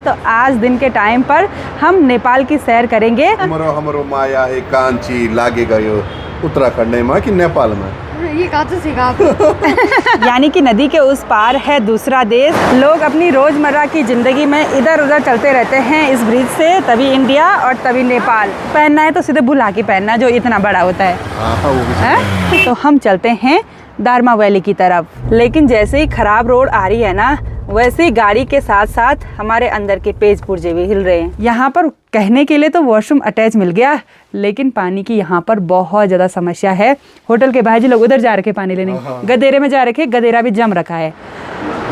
तो आज दिन के टाइम पर हम नेपाल की सैर करेंगे। हमरो माया है कांची लागे गयो उत्तराखंड में कि नेपाल में, ये कहाँ से सीखा आपने? यानी कि नदी के उस पार है दूसरा देश। लोग अपनी रोजमर्रा की जिंदगी में इधर उधर चलते रहते हैं इस ब्रिज से, तभी इंडिया और तभी नेपाल। पहनना है तो सीधे बुला के पहनना जो इतना बड़ा होता है। तो हम चलते हैं दारमा वैली की तरफ। लेकिन जैसे ही खराब रोड आ रही है ना, वैसे ही गाड़ी के साथ साथ हमारे अंदर के पेज पुर्जे भी हिल रहे हैं। यहाँ पर कहने के लिए तो वॉशरूम अटैच मिल गया, लेकिन पानी की यहाँ पर बहुत ज़्यादा समस्या है। होटल के भाई जी लोग उधर जा रखे पानी लेने, गदेरे में जा रखे, गदेरा भी जम रखा है।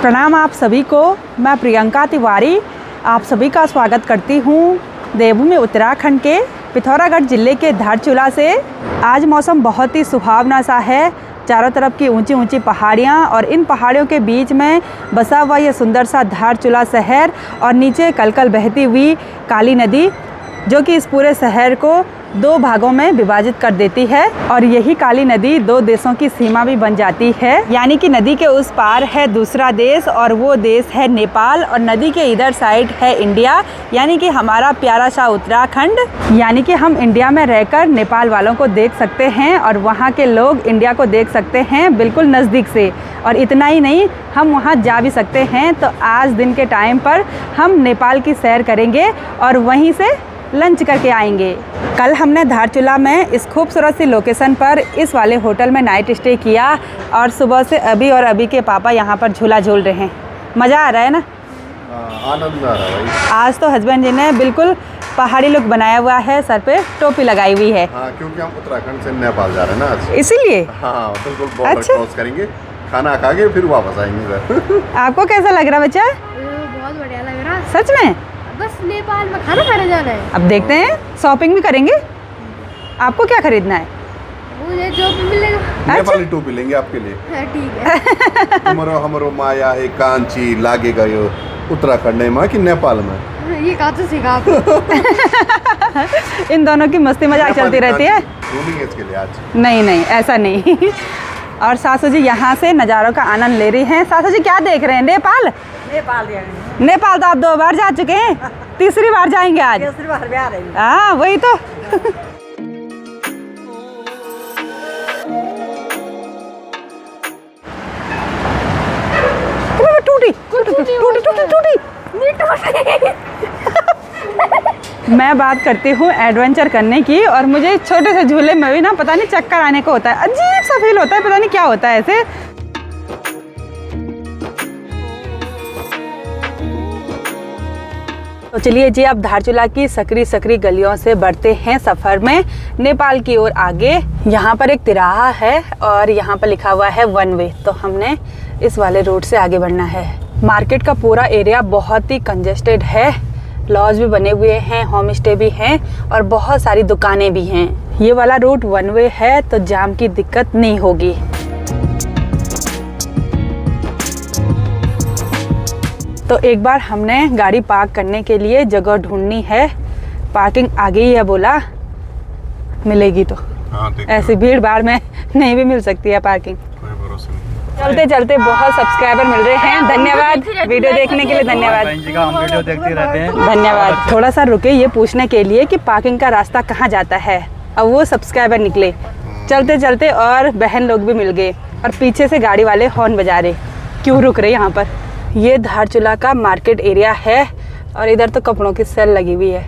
प्रणाम आप सभी को, मैं प्रियंका तिवारी आप सभी का स्वागत करती हूँ देवभूमि उत्तराखंड के पिथौरागढ़ जिले के धारचूला से। आज मौसम बहुत ही सुहावना सा है। चारों तरफ की ऊंची ऊंची पहाड़ियाँ और इन पहाड़ियों के बीच में बसा हुआ यह सुंदर सा धारचूला शहर और नीचे कलकल बहती हुई काली नदी, जो कि इस पूरे शहर को दो भागों में विभाजित कर देती है। और यही काली नदी दो देशों की सीमा भी बन जाती है, यानी कि नदी के उस पार है दूसरा देश और वो देश है नेपाल, और नदी के इधर साइड है इंडिया, यानी कि हमारा प्यारा सा उत्तराखंड। यानी कि हम इंडिया में रहकर नेपाल वालों को देख सकते हैं और वहाँ के लोग इंडिया को देख सकते हैं बिल्कुल नज़दीक से। और इतना ही नहीं, हम वहाँ जा भी सकते हैं। तो आज दिन के टाइम पर हम नेपाल की सैर करेंगे और वहीं से लंच करके आएंगे। कल हमने धारचूला में इस खूबसूरत सी लोकेशन पर इस वाले होटल में नाइट स्टे किया और सुबह से अभी और अभी के पापा यहाँ पर झूला झूल रहे हैं। मज़ा आ रहा है ना? आनंद आ रहा है भाई। आज तो हस्बैंड जी ने बिल्कुल पहाड़ी लुक बनाया हुआ है, सर पे टोपी लगाई हुई है। हाँ, क्योंकि हम उत्तराखंड से नेपाल जा रहे हैं ना आज, इसीलिए। हाँ बिल्कुल, बॉर्डर क्रॉस करेंगे, खाना खा के फिर वापस आएंगे। आपको कैसा लग रहा बच्चा? बहुत बढ़िया लग रहा। सच में? बस नेपाल में खाना खाने जाना है। अब देखते हैं, शॉपिंग भी करेंगे। आपको क्या खरीदना है? मुझे जो भी मिलेगा। नेपाली टोपी लेंगे आपके लिए। हाँ, ठीक है। हमरो माया है कांची लागे गयो उत्तराखंड में कि नेपाल में, ये कहाँ से सीखा आपने? इन दोनों की मस्ती मजाक चलती रहती है। घूमेंगे इसके लिए आज। नहीं नहीं, ऐसा नहीं। और सासू जी यहाँ से नज़ारों का आनंद ले रही हैं। सासू जी क्या देख रहे हैं? नेपाल? नेपाल तो आप 2 बार जा चुके हैं, तीसरी बार जाएंगे आज। तीसरी बार भी आ रहे हैं। हाँ वही तो। मैं बात करती हूँ एडवेंचर करने की, और मुझे छोटे से झूले में भी ना पता नहीं चक्कर आने को होता है, अजीब सा फील होता है, पता नहीं क्या होता है ऐसे। तो चलिए जी, अब धारचूला की सकरी सकरी गलियों से बढ़ते हैं सफ़र में नेपाल की ओर आगे। यहाँ पर एक तिराहा है और यहाँ पर लिखा हुआ है 1 वे, तो हमने इस वाले रोड से आगे बढ़ना है। मार्केट का पूरा एरिया बहुत ही कंजेस्टेड है, लॉज भी बने हुए हैं, होम स्टे भी हैं और बहुत सारी दुकानें भी हैं। ये वाला रूट 1 वे है, तो जाम की दिक्कत नहीं होगी। तो एक बार हमने गाड़ी पार्क करने के लिए जगह ढूंढनी है। पार्किंग आ गई है, बोला मिलेगी तो। ऐसी भीड़ भाड़ में नहीं भी मिल सकती है पार्किंग। चलते चलते बहुत सब्सक्राइबर मिल रहे हैं, धन्यवाद। वीडियो देखने के लिए धन्यवाद। हम वीडियो देखते रहते हैं, धन्यवाद। थोड़ा सा रुके ये पूछने के लिए कि पार्किंग का रास्ता कहाँ जाता है। अब वो सब्सक्राइबर निकले चलते चलते और बहन लोग भी मिल गए, और पीछे से गाड़ी वाले हॉर्न बजा रहे, क्यों रुक रहे यहाँ पर। ये धारचूला का मार्केट एरिया है और इधर तो कपड़ों की सेल लगी हुई है।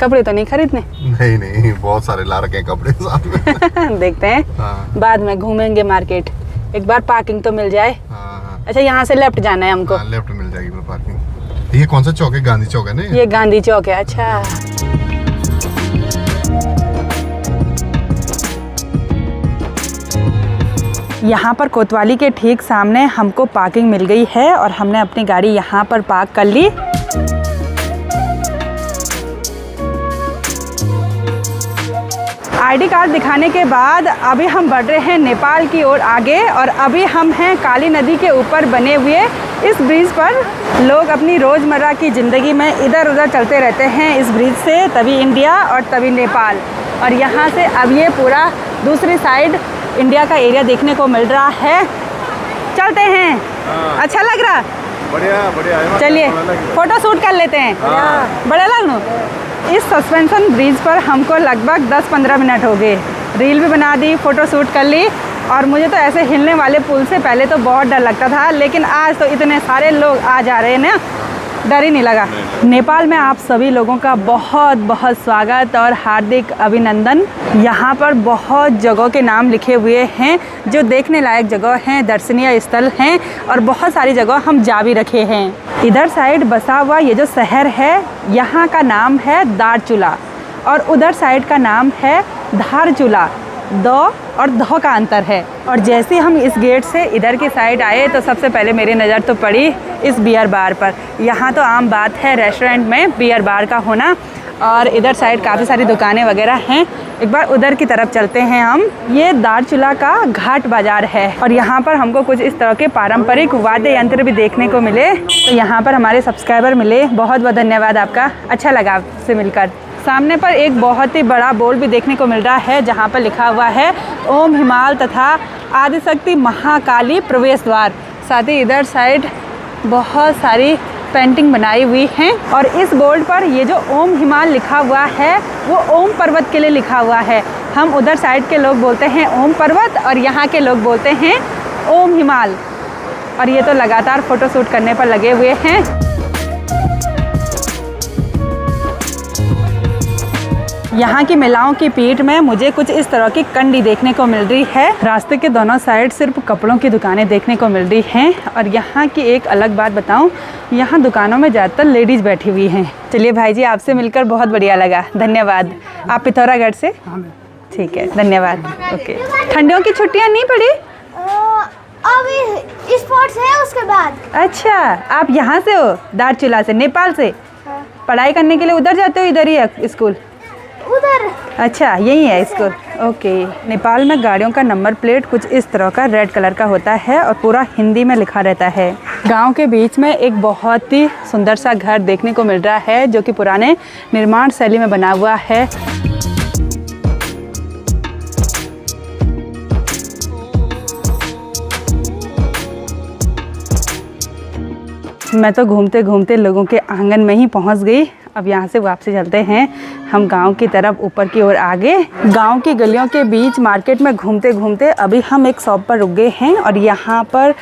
कपड़े तो नहीं खरीदने? नहीं, बहुत सारे ला रखे हैं कपड़े साथ में। देखते हैं। हाँ। बाद में घूमेंगे मार्केट, एक बार पार्किंग तो मिल जाए। हाँ। अच्छा, यहाँ से लेफ्ट जाना है हमको। हाँ, लेफ्ट मिल जाएगी पार्किंग। ये कौन सा चौक है? गांधी चौक है ना? ये गांधी चौक है। अच्छा, यहाँ पर कोतवाली के ठीक सामने हमको पार्किंग मिल गई है और हमने अपनी गाड़ी यहाँ पर पार्क कर ली। आईडी कार्ड दिखाने के बाद अभी हम बढ़ रहे हैं नेपाल की ओर आगे, और अभी हम हैं काली नदी के ऊपर बने हुए इस ब्रिज पर। लोग अपनी रोज़मर्रा की ज़िंदगी में इधर उधर चलते रहते हैं इस ब्रिज से, तभी इंडिया और तभी नेपाल। और यहाँ से अब ये पूरा दूसरी साइड इंडिया का एरिया देखने को मिल रहा है। चलते हैं। अच्छा लग रहा? बढ़िया बढ़िया है। चलिए फोटो शूट कर लेते हैं। बड़ा लगनू। इस सस्पेंशन ब्रिज पर हमको लगभग 10-15 मिनट हो गए। रील भी बना दी, फ़ोटो शूट कर ली। और मुझे तो ऐसे हिलने वाले पुल से पहले तो बहुत डर लगता था, लेकिन आज तो इतने सारे लोग आ जा रहे हैं ना, डर ही नहीं लगा। नेपाल में आप सभी लोगों का बहुत बहुत स्वागत और हार्दिक अभिनंदन। यहाँ पर बहुत जगहों के नाम लिखे हुए हैं जो देखने लायक जगह हैं, दर्शनीय स्थल हैं और बहुत सारी जगह हम जा भी रखे हैं। इधर साइड बसा हुआ ये जो शहर है, यहाँ का नाम है दारचूला और उधर साइड का नाम है धारचूला। दो और धो का अंतर है। और जैसे हम इस गेट से इधर की साइड आए तो सबसे पहले मेरी नज़र तो पड़ी इस बियर बार पर। यहाँ तो आम बात है रेस्टोरेंट में बियर बार का होना। और इधर साइड काफ़ी सारी दुकानें वगैरह हैं। एक बार उधर की तरफ चलते हैं हम। ये दारचूला का घाट बाज़ार है और यहाँ पर हमको कुछ इस तरह के पारंपरिक वाद्य यंत्र भी देखने को मिले। तो यहाँ पर हमारे सब्सक्राइबर मिले, बहुत बहुत धन्यवाद आपका, अच्छा लगा आपसे मिलकर। सामने पर एक बहुत ही बड़ा बोर्ड भी देखने को मिल रहा है जहाँ पर लिखा हुआ है ओम हिमाल तथा आदिशक्ति महाकाली प्रवेश द्वार। साथ ही इधर साइड बहुत सारी पेंटिंग बनाई हुई हैं और इस बोर्ड पर ये जो ओम हिमाल लिखा हुआ है वो ओम पर्वत के लिए लिखा हुआ है। हम उधर साइड के लोग बोलते हैं ओम पर्वत और यहाँ के लोग बोलते हैं ओम हिमाल। और ये तो लगातार फ़ोटो शूट करने पर लगे हुए हैं। यहाँ की महिलाओं की पीठ में मुझे कुछ इस तरह की कंडी देखने को मिल रही है। रास्ते के दोनों साइड सिर्फ कपड़ों की दुकानें देखने को मिल रही हैं। और यहाँ की एक अलग बात बताऊँ, यहाँ दुकानों में ज़्यादातर लेडीज़ बैठी हुई हैं। चलिए भाई जी, आपसे मिलकर बहुत बढ़िया लगा, धन्यवाद। आप पिथौरागढ़ से? ठीक है, धन्यवाद। ओके, ठंडियों की छुट्टियाँ नहीं पड़ी? अभी स्पोर्ट्स है उसके बाद। अच्छा, आप यहाँ से हो? दारचूला से, नेपाल से? पढ़ाई करने के लिए उधर जाते हो? इधर ही है स्कूल? उधर। अच्छा, यही है स्कूल। ओके। नेपाल में गाड़ियों का नंबर प्लेट कुछ इस तरह का रेड कलर का होता है और पूरा हिंदी में लिखा रहता है। गांव के बीच में एक बहुत ही सुंदर सा घर देखने को मिल रहा है जो कि पुराने निर्माण शैली में बना हुआ है। मैं तो घूमते घूमते लोगों के आंगन में ही पहुंच गई। अब यहाँ से वापसी चलते हैं हम गांव की तरफ, ऊपर की ओर आगे। गांव की गलियों के बीच मार्केट में घूमते घूमते अभी हम एक शॉप पर रुक गए हैं और यहाँ पर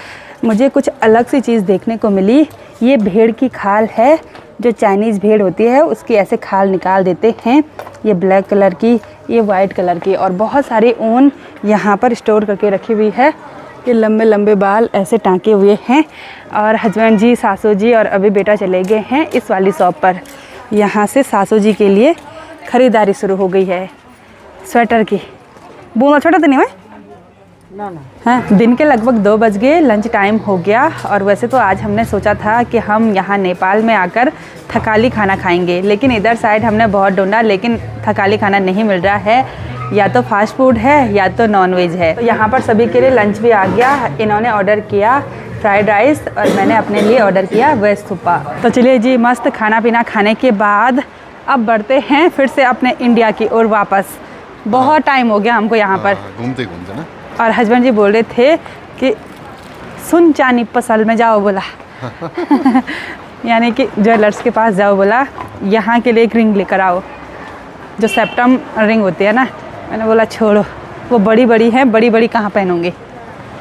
मुझे कुछ अलग सी चीज़ देखने को मिली। ये भेड़ की खाल है, जो चाइनीज़ भेड़ होती है उसकी ऐसे खाल निकाल देते हैं। ये ब्लैक कलर की, ये वाइट कलर की और बहुत सारी ऊन यहाँ पर स्टोर करके रखी हुई है। ये लंबे लंबे बाल ऐसे टाँके हुए हैं। और हस्बैंड जी, सासू जी और अभी बेटा चले गए हैं इस वाली शॉप पर। यहाँ से सासू जी के लिए ख़रीदारी शुरू हो गई है स्वेटर की। बूमा छोटा तो नहीं है ना? हाँ, दिन के लगभग 2 बज गए, लंच टाइम हो गया। और वैसे तो आज हमने सोचा था कि हम यहाँ नेपाल में आकर थकाली खाना खाएंगे, लेकिन इधर साइड हमने बहुत ढूंढा लेकिन थकाली खाना नहीं मिल रहा है। या तो फास्ट फूड है या तो नॉनवेज है। तो यहाँ पर सभी के लिए लंच भी आ गया। इन्होंने ऑर्डर किया फ्राइड राइस और मैंने अपने लिए ऑर्डर किया वेज थुप्पा। तो चलिए जी, मस्त खाना पीना खाने के बाद अब बढ़ते हैं फिर से अपने इंडिया की ओर वापस। बहुत टाइम हो गया हमको यहाँ पर घूमते घूमते ना। और हस्बैंड जी बोल रहे थे कि सुन चानी पसल में जाओ बोला यानी कि ज्वेलर्स के पास जाओ बोला, यहाँ के लिए एक रिंग लेकर आओ जो सेप्टम रिंग होती है ना। मैंने बोला छोड़ो, वो बड़ी बड़ी हैं, बड़ी बड़ी कहाँ पहनूंगी।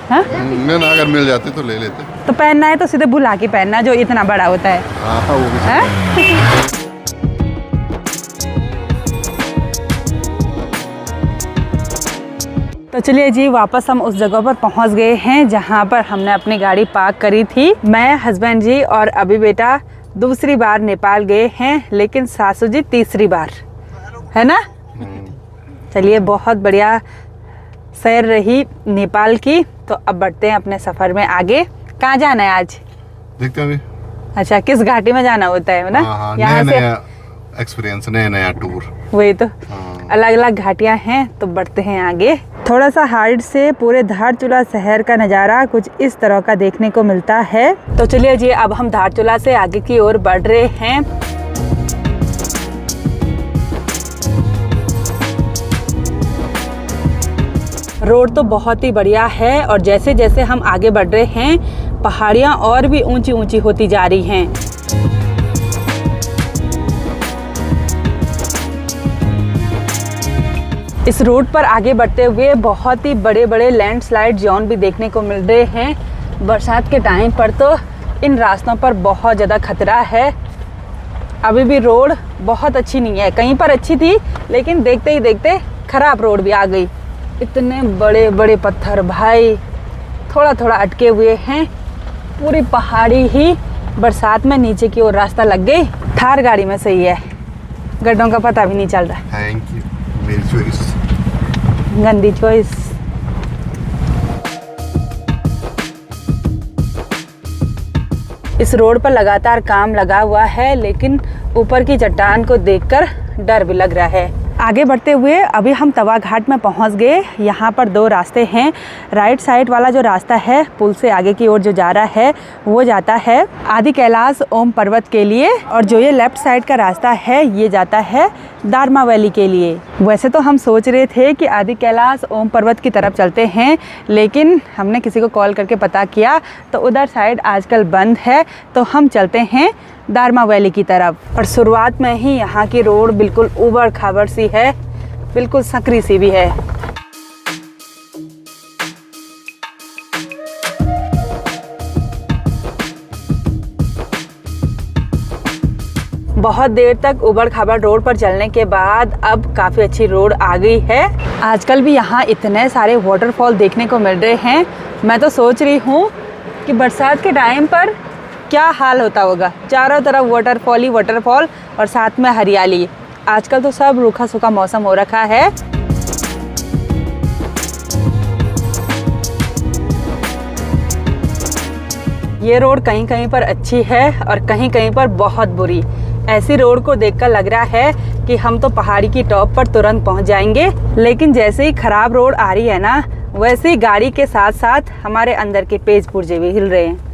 हाँ, मैं ना अगर मिल जाते तो ले लेते। तो पहनना है तो सीधे बुला के पहनना जो इतना बड़ा होता है। हाँ, वो भी तो चलिए जी, वापस हम उस जगह पर पहुंच गए हैं जहां पर हमने अपनी गाड़ी पार्क करी थी। मैं, हस्बैंड जी और अभी बेटा दूसरी बार नेपाल गए हैं, लेकिन सासू जी तीसरी बार, है ना? चलिए, बहुत बढ़िया सैर रही नेपाल की। तो अब बढ़ते हैं अपने सफ़र में आगे। कहाँ जाना है आज? देखते हैं अभी। अच्छा, किस घाटी में जाना होता है ना? यहाँ से एक्सपीरियंस, नया टूर। वही तो, अलग अलग घाटियाँ हैं। तो बढ़ते हैं आगे। थोड़ा सा हाइट से पूरे धारचूला शहर का नज़ारा कुछ इस तरह का देखने को मिलता है। तो चलिए जी, अब हम धारचूला से आगे की ओर बढ़ रहे हैं। रोड तो बहुत ही बढ़िया है और जैसे जैसे हम आगे बढ़ रहे हैं पहाड़ियाँ और भी ऊंची ऊंची होती जा रही हैं। इस रोड पर आगे बढ़ते हुए बहुत ही बड़े बड़े लैंडस्लाइड जोन भी देखने को मिल रहे हैं। बरसात के टाइम पर तो इन रास्तों पर बहुत ज़्यादा खतरा है। अभी भी रोड बहुत अच्छी नहीं है, कहीं पर अच्छी थी लेकिन देखते ही देखते ख़राब रोड भी आ गई। इतने बड़े बड़े पत्थर भाई, थोड़ा थोड़ा अटके हुए हैं। पूरी पहाड़ी ही बरसात में नीचे की ओर रास्ता लग गई। थार गाड़ी में सही है, गड्ढों का पता भी नहीं चल रहा। थैंक यू, मेरी चॉइस। गंदी चॉइस। इस रोड पर लगातार काम लगा हुआ है लेकिन ऊपर की चट्टान को देखकर डर भी लग रहा है। आगे बढ़ते हुए अभी हम तवा घाट में पहुंच गए। यहाँ पर दो रास्ते हैं। राइट साइड वाला जो रास्ता है पुल से आगे की ओर जो जा रहा है वो जाता है आदि कैलाश ओम पर्वत के लिए, और जो ये लेफ्ट साइड का रास्ता है ये जाता है दारमा वैली के लिए। वैसे तो हम सोच रहे थे कि आदि कैलाश ओम पर्वत की तरफ चलते हैं, लेकिन हमने किसी को कॉल करके पता किया तो उधर साइड आजकल बंद है, तो हम चलते हैं दारमा वैली की तरफ। और शुरुआत में ही यहाँ की रोड बिल्कुल ऊबड़ खाबड़ सी है, बिल्कुल संकरी सी भी है। बहुत देर तक ऊबड़ खाबड़ रोड पर चलने के बाद अब काफ़ी अच्छी रोड आ गई है। आजकल भी यहाँ इतने सारे वाटरफॉल देखने को मिल रहे हैं। मैं तो सोच रही हूँ कि बरसात के टाइम पर क्या हाल होता होगा। चारों तरफ वाटरफॉल ही वाटरफॉल और साथ में हरियाली। आजकल तो सब रूखा सूखा मौसम हो रखा है। ये रोड कहीं कहीं पर अच्छी है और कहीं कहीं पर बहुत बुरी। ऐसी रोड को देखकर लग रहा है कि हम तो पहाड़ी की टॉप पर तुरंत पहुंच जाएंगे, लेकिन जैसे ही खराब रोड आ रही है ना, वैसे ही गाड़ी के साथ साथ हमारे अंदर के पेज पुर्जे भी हिल रहे हैं।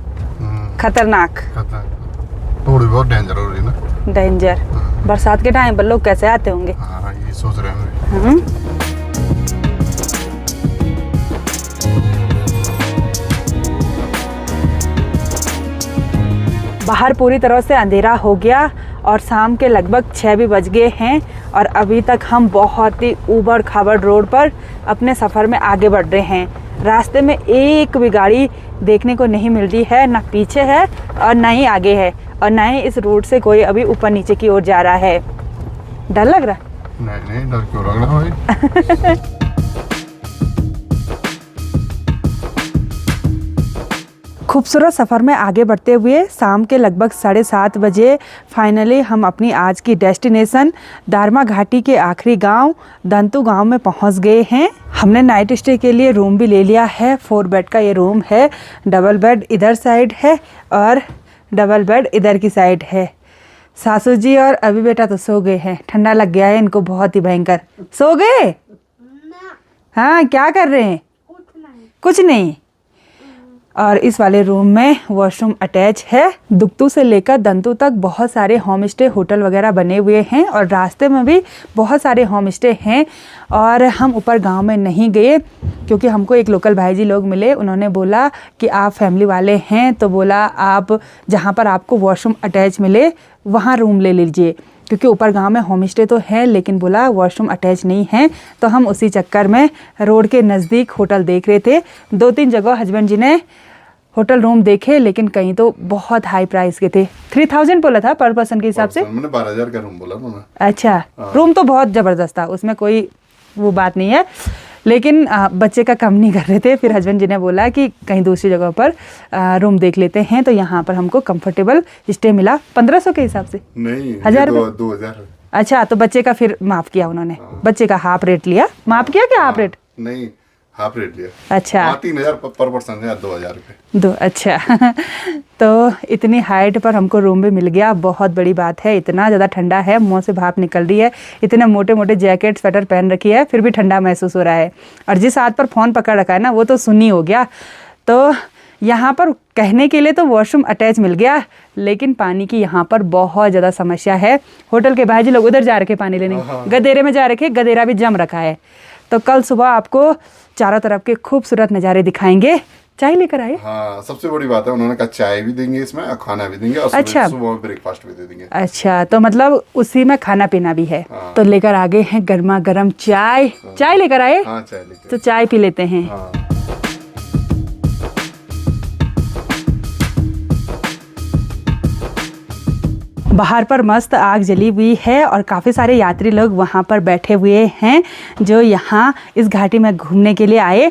खतरनाक, थोड़ी बहुत डेंजर हो रही है ना। डेंजर। बरसात के टाइम पर लोग कैसे आते होंगे। हाँ, ये सोच रहे हैं। बाहर पूरी तरह से अंधेरा हो गया और शाम के लगभग 6 भी बज गए हैं और अभी तक हम बहुत ही ऊबड़ खाबड़ रोड पर अपने सफ़र में आगे बढ़ रहे हैं। रास्ते में एक भी गाड़ी देखने को नहीं मिल रही है, ना पीछे है और ना ही आगे है, और ना ही इस रोड से कोई अभी ऊपर नीचे की ओर जा रहा है। डर लग रहा? नहीं, डर क्यों लग रहा भाई। खूबसूरत सफ़र में आगे बढ़ते हुए शाम के लगभग 7:30 बजे फाइनली हम अपनी आज की डेस्टिनेशन दारमा घाटी के आखिरी गांव दंतु गांव में पहुंच गए हैं। हमने नाइट स्टे के लिए रूम भी ले लिया है। 4 बेड का ये रूम है। डबल बेड इधर साइड है और डबल बेड इधर की साइड है। सासू जी और अभी बेटा तो सो गए हैं। ठंडा लग गया है इनको बहुत ही भयंकर। सो गए? हाँ, क्या कर रहे हैं? कुछ नहीं। और इस वाले रूम में वॉशरूम अटैच है। दुक्तू से लेकर दंतु तक बहुत सारे होम स्टे होटल वगैरह बने हुए हैं और रास्ते में भी बहुत सारे होम स्टे हैं। और हम ऊपर गांव में नहीं गए क्योंकि हमको एक लोकल भाई जी लोग मिले। उन्होंने बोला कि आप फैमिली वाले हैं, तो बोला आप जहां पर आपको वॉशरूम अटैच मिले वहाँ रूम ले लीजिए, क्योंकि ऊपर गांव में होम स्टे तो है लेकिन बोला वॉशरूम अटैच नहीं है। तो हम उसी चक्कर में रोड के नज़दीक होटल देख रहे थे। 2-3 जगह हस्बैंड जी ने होटल रूम देखे लेकिन कहीं तो बहुत हाई प्राइस के थे। 3000 बोला था पर पर्सन के हिसाब से। मैंने 12,000 का रूम बोला ना। अच्छा, रूम तो बहुत ज़बरदस्त था, उसमें कोई वो बात नहीं है, लेकिन बच्चे का कम नहीं कर रहे थे। फिर हस्बैंड जी ने बोला कि कहीं दूसरी जगह पर रूम देख लेते हैं, तो यहाँ पर हमको कंफर्टेबल स्टे मिला 1500 के हिसाब से। नहीं, 1000। अच्छा, तो बच्चे का फिर माफ़ किया उन्होंने। बच्चे का हाफ रेट लिया। माफ़ किया क्या हाफ रेट? नहीं, हाफ रेट लिया। अच्छा, 3,000 पर पर्सन है, 2,000 के 2। अच्छा तो इतनी हाइट पर हमको रूम भी मिल गया, बहुत बड़ी बात है। इतना ज़्यादा ठंडा है, मुंह से भाप निकल रही है। इतने मोटे मोटे जैकेट स्वेटर पहन रखी है, फिर भी ठंडा महसूस हो रहा है। और जिस हाथ पर फ़ोन पकड़ रखा है ना, वो तो सुन्नी हो गया। तो यहाँ पर कहने के लिए तो वॉशरूम अटैच मिल गया, लेकिन पानी की यहाँ पर बहुत ज़्यादा समस्या है। होटल के भाई जी लोग उधर जा रखे पानी लेने, गदेरे में जा रखे, गदेरा भी जम रखा है। तो कल सुबह आपको चारों तरफ के खूबसूरत नज़ारे दिखाएंगे। चाय लेकर आए? हाँ, सबसे बड़ी बात है उन्होंने कहा चाय भी देंगे इसमें और खाना भी देंगे और अच्छा। सुबह में ब्रेकफास्ट भी दे देंगे। अच्छा, तो मतलब उसी में खाना पीना भी है। हाँ। तो लेकर आ गए हैं गर्मा गर्म चाय। चाय लेकर आए? हाँ, चाय लेके। तो चाय पी लेते हैं। हाँ। बाहर पर मस्त आग जली हुई है और काफ़ी सारे यात्री लोग वहाँ पर बैठे हुए हैं जो यहाँ इस घाटी में घूमने के लिए आए।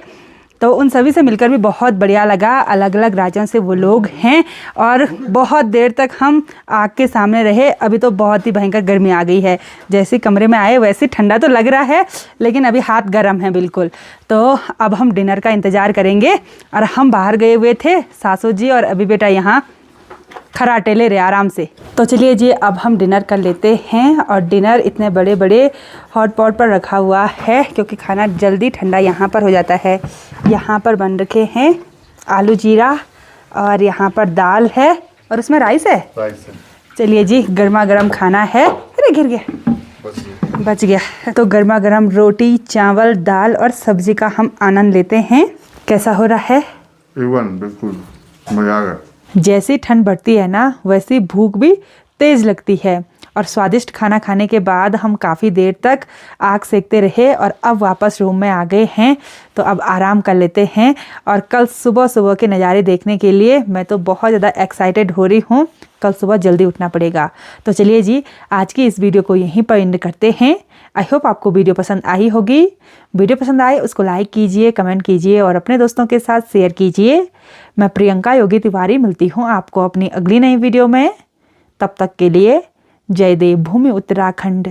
तो उन सभी से मिलकर भी बहुत बढ़िया लगा। अलग अलग राज्यों से वो लोग हैं और बहुत देर तक हम आग के सामने रहे। अभी तो बहुत ही भयंकर गर्मी आ गई है। जैसे कमरे में आए वैसे ठंडा तो लग रहा है, लेकिन अभी हाथ गर्म है बिल्कुल। तो अब हम डिनर का इंतज़ार करेंगे। और हम बाहर गए हुए थे, सासू जी और अभी बेटा यहाँ खराटे ले रहे आराम से। तो चलिए जी, अब हम डिनर कर लेते हैं। और डिनर इतने बड़े बड़े हॉट पॉट पर रखा हुआ है क्योंकि खाना जल्दी ठंडा यहाँ पर हो जाता है। यहाँ पर बन रखे हैं आलू जीरा और यहाँ पर दाल है और उसमें राइस है। राइस है। चलिए जी, गर्मा गर्म खाना है। अरे गिर गया, बच गया। तो गर्मा गर्म रोटी, चावल, दाल और सब्जी का हम आनंद लेते हैं। कैसा हो रहा है? बिल्कुल मजा आ गया। जैसी ठंड बढ़ती है ना, वैसी भूख भी तेज़ लगती है। और स्वादिष्ट खाना खाने के बाद हम काफ़ी देर तक आग सेकते रहे और अब वापस रूम में आ गए हैं। तो अब आराम कर लेते हैं और कल सुबह सुबह के नज़ारे देखने के लिए मैं तो बहुत ज़्यादा एक्साइटेड हो रही हूँ। कल सुबह जल्दी उठना पड़ेगा। तो चलिए जी, आज की इस वीडियो को यहीं पर एंड करते हैं। आई होप आपको वीडियो पसंद आई होगी। वीडियो पसंद आए उसको लाइक कीजिए, कमेंट कीजिए और अपने दोस्तों के साथ शेयर कीजिए। मैं प्रियंका योगी तिवारी मिलती हूँ आपको अपनी अगली नई वीडियो में। तब तक के लिए जय देव भूमि उत्तराखंड।